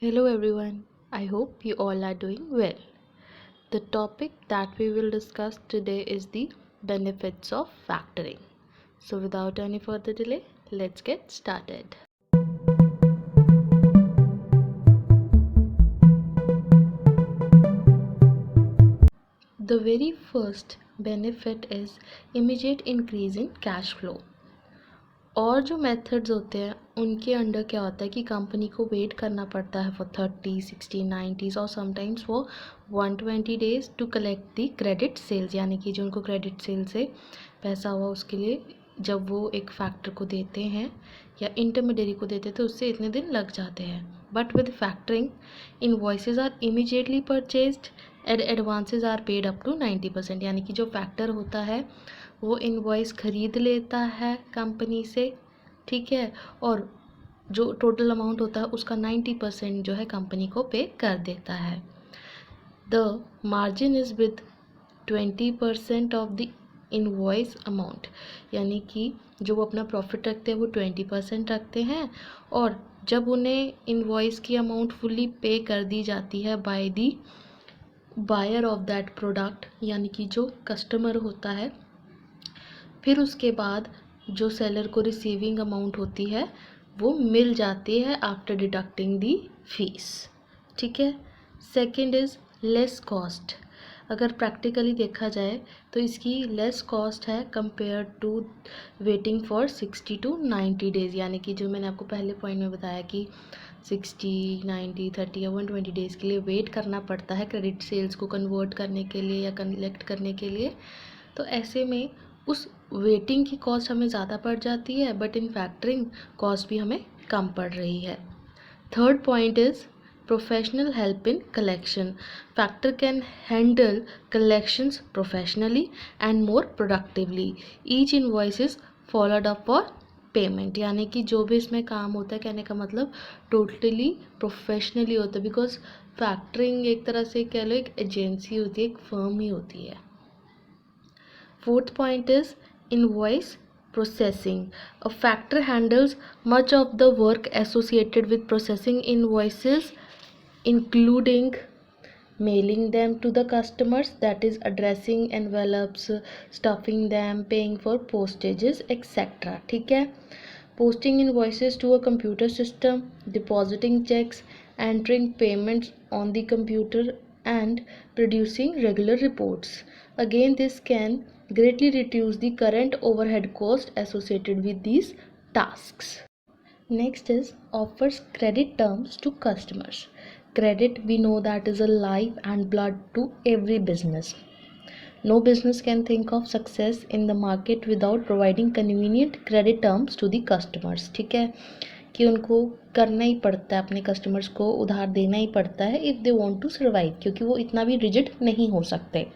Hello everyone, I hope you all are doing well. The topic that we will discuss today is the benefits of factoring. So, without any further delay, let's get started. The very first benefit is immediate increase in cash flow. और जो methods होते हैं उनके under क्या होता है कि company को वेट करना पड़ता है फॉर 30, 60, 90 और समटाइम्स वो 120 days to collect the credit sales, यानी कि जो उनको क्रेडिट सेल से पैसा हुआ उसके लिए जब वो एक फैक्टर को देते हैं या इंटरमीडियरी को देते हैं तो उससे इतने दिन लग जाते हैं. But with factoring invoices are immediately purchased and advances are paid up to 90%, यानी कि जो फैक्टर होता है वो इनवॉइस ख़रीद लेता है कंपनी से, ठीक है, और जो टोटल अमाउंट होता है उसका 90% जो है कंपनी को पे कर देता है. The margin is with 20% of the invoice amount, यानी कि जो वो अपना प्रॉफिट रखते हैं वो 20% रखते हैं, और जब उन्हें इनवॉइस की अमाउंट फुल्ली पे कर दी जाती है by the buyer of that product, यानी कि जो कस्टमर होता है, फिर उसके बाद जो सेलर को रिसीविंग अमाउंट होती है वो मिल जाती है आफ्टर डिडक्टिंग दी फीस, ठीक है. Second is less cost. अगर प्रैक्टिकली देखा जाए तो इसकी लेस कॉस्ट है compare to waiting for 60 to 90 days, यानी कि जो मैंने आपको पहले पॉइंट में बताया कि 60, 90, 30 या 120 डेज़ के लिए वेट करना पड़ता है क्रेडिट सेल्स को कन्वर्ट करने के लिए या कलेक्ट करने के लिए. तो ऐसे में उस वेटिंग की कॉस्ट हमें ज़्यादा पड़ जाती है, बट इन फैक्टरिंग कॉस्ट भी हमें कम पड़ रही है. Third point is professional help in collection. Factor can handle collections professionally and more productively. Each invoice is followed up for payment, यानी कि जो भी इसमें काम होता है, कहने का मतलब टोटली प्रोफेशनली होता है, बिकॉज फैक्टरिंग एक तरह से कह लो एक एजेंसी होती है, एक फर्म ही होती है. Fourth point is invoice processing. A factor handles much of the work associated with processing invoices, including mailing them to the customers, that is addressing envelopes, stuffing them, paying for postages, etc. ठीक है. Posting invoices to a computer system, depositing checks, entering payments on the computer, and producing regular reports. Again, this can greatly reduce the current overhead cost associated with these tasks. Next is offers credit terms to customers. Credit, we know that is a life and blood to every business. No business can think of success in the market without providing convenient credit terms to the customers. ठीक है कि उनको करना ही पड़ता है, अपने customers को उधार देना ही पड़ता है if they want to survive, क्योंकि वो इतना भी रिजिड नहीं हो सकते.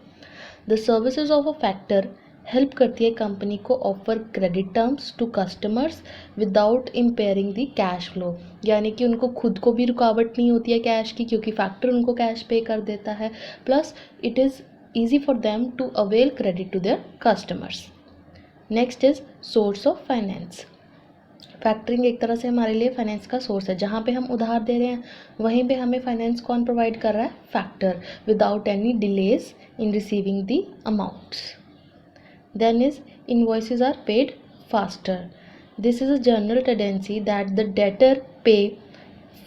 The services of a factor help करती है कंपनी को offer credit terms to customers without impairing the cash flow, यानी कि उनको खुद को भी रुकावट नहीं होती है कैश की, क्योंकि फैक्टर उनको कैश पे कर देता है, plus it is easy for them to avail credit to their customers. Next is source of finance. Factoring एक तरह से हमारे लिए फाइनेंस का सोर्स है. जहाँ पे हम उधार दे रहे हैं वहीं पे हमें फाइनेंस कौन प्रोवाइड कर रहा है? Factor, without any delays in receiving the amounts. Then is invoices are paid faster. This is a general tendency that the debtor pay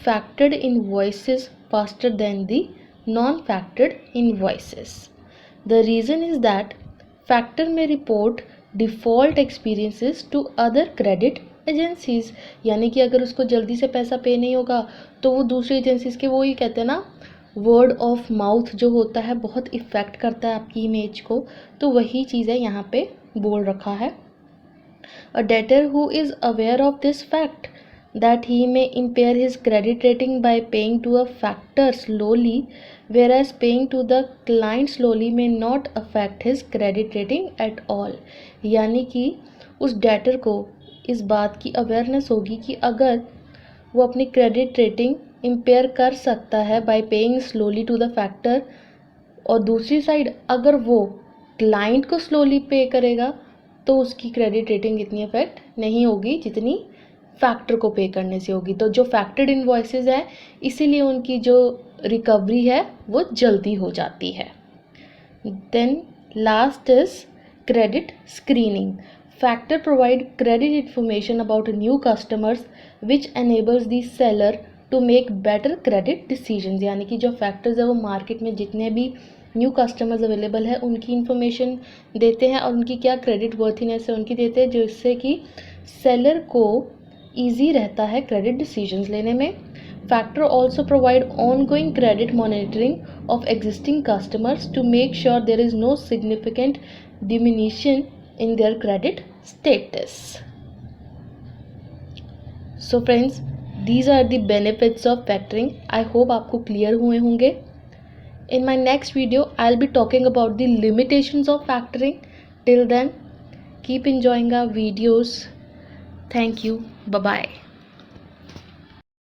factored invoices faster than the non-factored invoices. The reason is that factor may report default experiences to other credit agencies, यानी कि अगर उसको जल्दी से पैसा पे नहीं होगा तो वो दूसरी एजेंसीज के, वो ही कहते हैं ना, वर्ड ऑफ माउथ जो होता है बहुत इफ़ेक्ट करता है आपकी इमेज को, तो वही चीज़ है यहाँ पे बोल रखा है. A debtor who is aware of this fact that he may impair his credit rating by paying to a factor slowly, whereas paying to the client slowly may not affect his credit rating at all. यानी कि उस debtor को इस बात की awareness होगी कि अगर वो अपनी क्रेडिट रेटिंग इम्पेयर कर सकता है by paying slowly to the factor, और दूसरी साइड अगर वो क्लाइंट को स्लोली पे करेगा तो उसकी क्रेडिट रेटिंग इतनी अफेक्ट नहीं होगी जितनी फैक्टर को पे करने से होगी। तो जो फैक्टर्ड इन्वॉइसेस है इसीलिए उनकी जो रिकवरी है वो जल्दी हो जाती है। Then last is credit screening. Factor provide credit information about new customers which enables the seller to make better credit decisions। यानी कि जो फैक्टर्स है वो मार्केट में जितने भी न्यू कस्टमर्स अवेलेबल है उनकी इंफॉर्मेशन देते हैं और उनकी क्या क्रेडिट वर्थीनेस है उनकी देते हैं, जिससे कि सेलर को ईजी रहता है क्रेडिट डिसीजंस लेने में। Factor also provide ongoing credit monitoring of existing customers to make sure there is no significant diminution in their credit status. So friends, these are the benefits of factoring. I hope आपको clear हुए होंगे. In my next video, I'll be talking about the limitations of factoring. Till then, keep enjoying our videos. Thank you. Bye-bye.